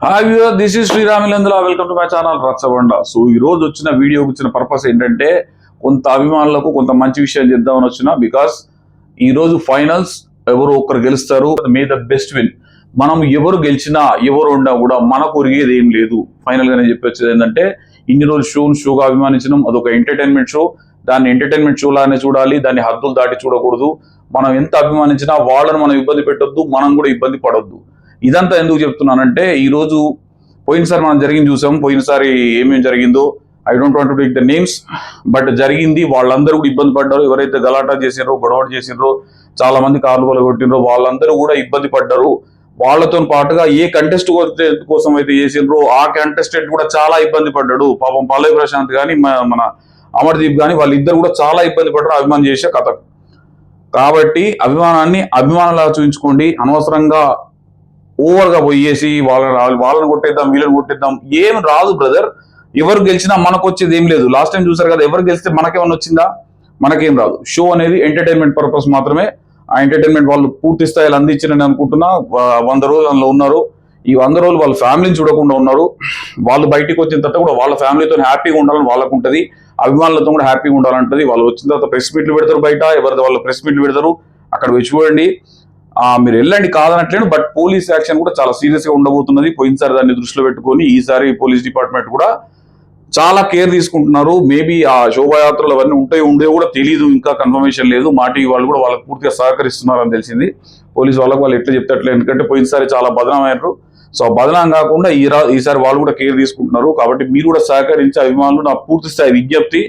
Hi viewer, this is Sriramilendra. Welcome to my channel Rachabanda. So ఈ రోజు వచ్చిన వీడియోకి వచ్చిన పర్పస్ ఏంటంటే కొంత అభిమానులకు కొంత మంచి విషయం చెప్దామని వచ్చిన. బికాస్ ఈ రోజు ఫైనల్స్ ఎవరు ఒక్కరు గెలుస్తారు, మే ద బెస్ట్ విన్. మనం ఎవరు గెలిచినా ఎవరు ఉన్నా కూడా మనకు ఒరిగేది ఏం లేదు. ఫైనల్ గా నేను చెప్పొచ్చేది ఏంటంటే ఇన్ని రోజు షోగా అభిమానించడం అదొక ఎంటర్టైన్మెంట్ షో. దాన్ని ఎంటర్టైన్మెంట్ షో లానే చూడాలి, దాన్ని హద్దులు దాటి చూడకూడదు. మనం ఎంత అభిమానించినా వాళ్ళని మనం ఇబ్బంది పెట్టొద్దు, మనం కూడా ఇబ్బంది పడొద్దు. ఇదంతా ఎందుకు చెప్తున్నానంటే ఈ రోజు పోయినసారి మనం జరిగింది చూసాం. పోయినసారి ఏమేమి జరిగిందో I don't want to take the names, but జరిగింది. వాళ్ళందరూ కూడా ఇబ్బంది పడ్డారు. ఎవరైతే గలాటా చేసినారో, గొడవ చేసినారో, చాలా మంది కార్లు కొట్టినరో వాళ్ళందరూ కూడా ఇబ్బంది పడ్డారు. వాళ్ళతో పాటుగా ఏ కంటెస్ట్ కోసం అయితే చేసినారో ఆ కంటెస్టెంట్ కూడా చాలా ఇబ్బంది పడ్డాడు. పాపం పల్లవి ప్రశాంత్ కానీ మన అమర్దీప్ కానీ వాళ్ళిద్దరు కూడా చాలా ఇబ్బంది పడ్డారు అభిమానం చేసే కథ. కాబట్టి అభిమానాన్ని అభిమానంలాగా చూపించుకోండి. అనవసరంగా ఓవర్గా పోయేసి వాళ్ళని కొట్టేద్దాం, వీళ్ళని కొట్టేద్దాం, ఏం రాదు బ్రదర్. ఎవరు గెలిచినా మనకు వచ్చేది ఏం లేదు. లాస్ట్ టైం చూసారు కదా, ఎవరు గెలిస్తే మనకేమన్నా వచ్చిందా? మనకేం రాదు. షో అనేది ఎంటర్టైన్మెంట్ పర్పస్ మాత్రమే. ఆ ఎంటర్టైన్మెంట్ వాళ్ళు పూర్తి స్థాయిలో అందించారని అనుకుంటున్నా. 100 రోజులు అందులో ఉన్నారు. ఈ 100 రోజులు వాళ్ళ ఫ్యామిలీని చూడకుండా ఉన్నారు. వాళ్ళు బయటికి వచ్చిన తర్వాత కూడా వాళ్ళ ఫ్యామిలీతో హ్యాపీగా ఉండాలని వాళ్ళకు ఉంటుంది, అభిమానులతో కూడా హ్యాపీగా ఉండాలంటది. వాళ్ళు వచ్చిన తర్వాత ప్రెస్ మీట్లు పెడతారు, బయట ఎవరితో వాళ్ళు ప్రెస్ మీట్లు పెడతారు, అక్కడ వచ్చి చూడండి. మీరు వెళ్ళండి కాదనట్లేదు, బట్ పోలీస్ యాక్షన్ కూడా చాలా సీరియస్ గా ఉండబోతున్నది. పోయినసారి దాన్ని దృష్టిలో పెట్టుకొని ఈసారి పోలీస్ డిపార్ట్మెంట్ కూడా చాలా కేర్ తీసుకుంటున్నారు. మేబీ ఆ శోభాయాత్రలు అవన్నీ ఉండే కూడా తెలియదు, ఇంకా కన్ఫర్మేషన్ లేదు. మాటి వాళ్ళు కూడా వాళ్ళకి పూర్తిగా సహకరిస్తున్నారు అని తెలిసింది. పోలీసు వాళ్ళకి వాళ్ళు ఎట్లా చెప్తే అట్లా, ఎందుకంటే పోయినసారి చాలా బదనామయ్యారు. సో బదనాం కాకుండా ఈసారి వాళ్ళు కూడా కేర్ తీసుకుంటున్నారు. కాబట్టి మీరు కూడా సహకరించే అభిమానులు నా పూర్తి స్థాయి విజ్ఞప్తి,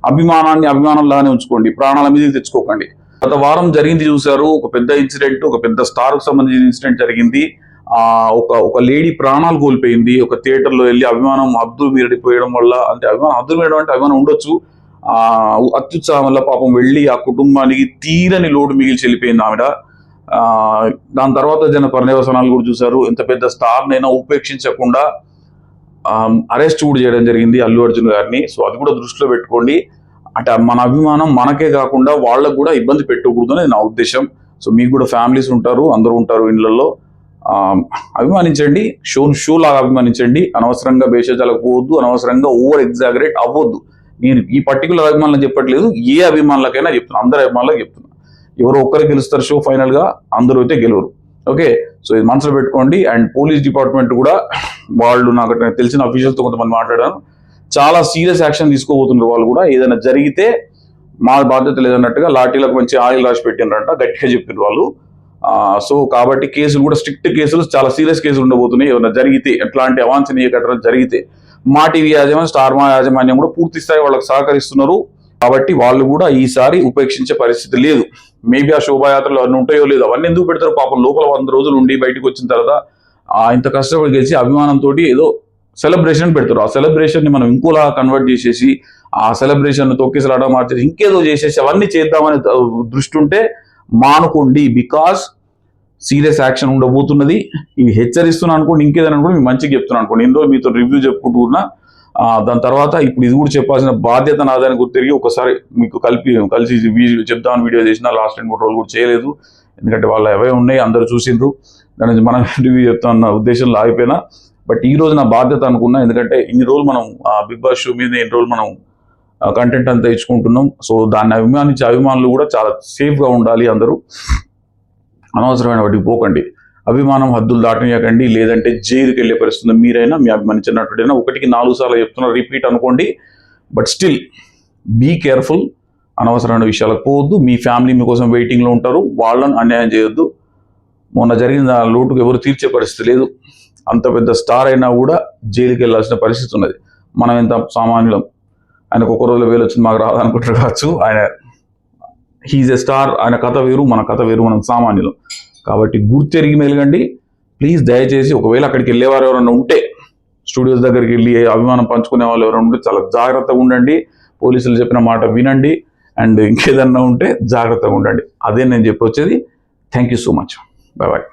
అభిమానాన్ని అభిమానంలానే ఉంచుకోండి, ప్రాణాల మీద తెచ్చుకోకండి. గత వారం జరిగింది చూశారు, ఒక పెద్ద ఇన్సిడెంట్, ఒక పెద్ద స్టార్ కు సంబంధించిన ఇన్సిడెంట్ జరిగింది. ఒక లేడీ ప్రాణాలు కోల్పోయింది. ఒక థియేటర్ లో వెళ్ళి అభిమానం హద్దులు మీరిపోయడం వల్ల, అంటే అభిమానం హద్దులు మీరడం అంటే అభిమానం ఉండొచ్చు, అత్యుత్సాహం వల్ల పాపం వెళ్ళి ఆ కుటుంబానికి తీరని లోటు మిగిల్చి వెళ్ళిపోయింది ఆవిడ. దాని తర్వాత పర్యవసనాలు కూడా చూశారు. ఎంత పెద్ద స్టార్ నైనా ఉపేక్షించకుండా అరెస్ట్ కూడా చేయడం జరిగింది అల్లు అర్జున్ గారిని. సో అది కూడా దృష్టిలో పెట్టుకోండి. అంటే మన అభిమానం మనకే కాకుండా వాళ్ళకు కూడా ఇబ్బంది పెట్టకూడదు అనేది నా ఉద్దేశం. సో మీకు కూడా ఫ్యామిలీస్ ఉంటారు, అందరూ ఉంటారు ఇళ్లలో. అభిమానించండి, షో లాగా అభిమానించండి. అనవసరంగా భేషజాలకు పోవద్దు, అనవసరంగా ఓవర్ ఎగ్జాగరేట్ అవ్వద్దు. నేను ఈ పర్టికులర్ అభిమానులకు చెప్పట్లేదు, ఏ అభిమానులకైనా చెప్తున్నా, అందరి అభిమానులకు చెప్తున్నా. ఎవరు ఒక్కరు గెలుస్తారు షో ఫైనల్ గా, అందరూ అయితే గెలవరు. ఓకే, సో ఇది మనసులో పెట్టుకోండి. అండ్ పోలీస్ డిపార్ట్మెంట్ కూడా వాళ్ళు, నాకు తెలిసిన అఫీషియల్తో కొంతమంది మాట్లాడాను, చాలా సీరియస్ యాక్షన్ తీసుకోబోతున్నారు. వాళ్ళు కూడా ఏదైనా జరిగితే మా బాధ్యత లేదన్నట్టుగా లాఠీలకు మంచి ఆయిల్ రాసి పెట్టినారంట, గట్టిగా చెప్పారు వాళ్ళు. సో కాబట్టి కేసులు కూడా స్ట్రిక్ట్ కేసులు, చాలా సీరియస్ కేసులు ఉండబోతున్నాయి. ఏమైనా జరిగితే, ఎట్లాంటి అవాంఛనీయ ఘటనలు జరిగితే మా టీవీ యాజమాన్యం, స్టార్ మా యాజమాన్యం కూడా పూర్తి స్థాయి వాళ్ళకి సహకరిస్తున్నారు. కాబట్టి వాళ్ళు కూడా ఈసారి ఉపేక్షించే పరిస్థితి లేదు. మేబీ ఆ శోభాయాత్రలు అవన్నీ ఉంటాయో లేదో, అవన్నీ ఎందుకు పెడతారు పాపం. లోపల 100 రోజులు ఉండి బయటకు వచ్చిన తర్వాత ఇంత కష్టపడి గెలిచి అభిమానంతో ఏదో సెలబ్రేషన్ పెడతారు. ఆ సెలబ్రేషన్ ని మనం ఇంకోలా కన్వర్ట్ చేసేసి, ఆ సెలబ్రేషన్ తొక్కిసలాట మార్చేసి ఇంకేదో చేసేసి అవన్నీ చేద్దామనే దృష్టి ఉంటే మానుకోండి. బికాస్ సీరియస్ యాక్షన్ ఉండబోతున్నది. ఇవి హెచ్చరిస్తున్నాను అనుకోండి, ఇంకేదని అనుకోండి, మీకు మంచిగా చెప్తున్నాను అనుకోండి. ఎన్నో మీతో రివ్యూ చెప్పుకుంటూ ఉన్నా. దాని తర్వాత ఇప్పుడు ఇది కూడా చెప్పాల్సిన బాధ్యత నాదని గుర్తు తిరిగి ఒకసారి మీకు కలిసి చెప్దామని వీడియో చేసిన. లాస్ట్ 2-3 రోజులు కూడా చేయలేదు, ఎందుకంటే వాళ్ళు అవే ఉన్నాయి, అందరూ చూసిండ్రు. దాని నుంచి మనం రివ్యూ చెప్తామన్న ఉద్దేశంలో ఆగిపోయినా. బట్ ఈ రోజు నా బాధ్యత అనుకున్నా, ఎందుకంటే ఇన్ని రోజులు మనం బిగ్ బాస్ షో మీద ఎన్ని రోజులు మనం కంటెంట్ అంతా ఇచ్చుకుంటున్నాం. సో దాన్ని అభిమానించే అభిమానులు కూడా చాలా సేఫ్గా ఉండాలి. అందరూ అనవసరమైన వాటికి పోకండి, అభిమానం హద్దులు దాటనీయకండి, లేదంటే జైలుకి వెళ్ళే పరిస్థితి. మీరైనా మీ అభిమానించినట్టుడైనా 1కి 4 సార్లు చెప్తున్నా, రిపీట్ అనుకోండి. బట్ స్టిల్ బీ కేర్ఫుల్, అనవసరమైన విషయాలకు పోవద్దు. మీ ఫ్యామిలీ మీకోసం వెయిటింగ్లో ఉంటారు, వాళ్ళని అన్యాయం చేయొద్దు. మొన్న జరిగిన లోటుకు ఎవరు తీర్చే పరిస్థితి లేదు. అంత పెద్ద స్టార్ అయినా కూడా జైలుకి వెళ్ళాల్సిన పరిస్థితి ఉన్నది. మనం ఎంత సామాన్యులం. ఆయనకు ఒక రోజులో వేలు వచ్చింది, మాకు రాదనుకుంటారు కావచ్చు. హీజ్ ఎ స్టార్, ఆయన కథ వేరు, మన కథ వేరు, మనం సామాన్యులం. కాబట్టి గుర్తెరిగి మెలగండి ప్లీజ్. దయచేసి ఒకవేళ అక్కడికి వెళ్ళేవారు ఎవరైనా ఉంటే, స్టూడియోస్ దగ్గరికి వెళ్ళి అభిమానం పంచుకునే వాళ్ళు ఎవరైనా ఉంటే చాలా జాగ్రత్తగా ఉండండి. పోలీసులు చెప్పిన మాట వినండి. అండ్ ఇంకేదన్నా ఉంటే జాగ్రత్తగా ఉండండి. అదే నేను చెప్పొచ్చేది. Thank you so much. Bye bye.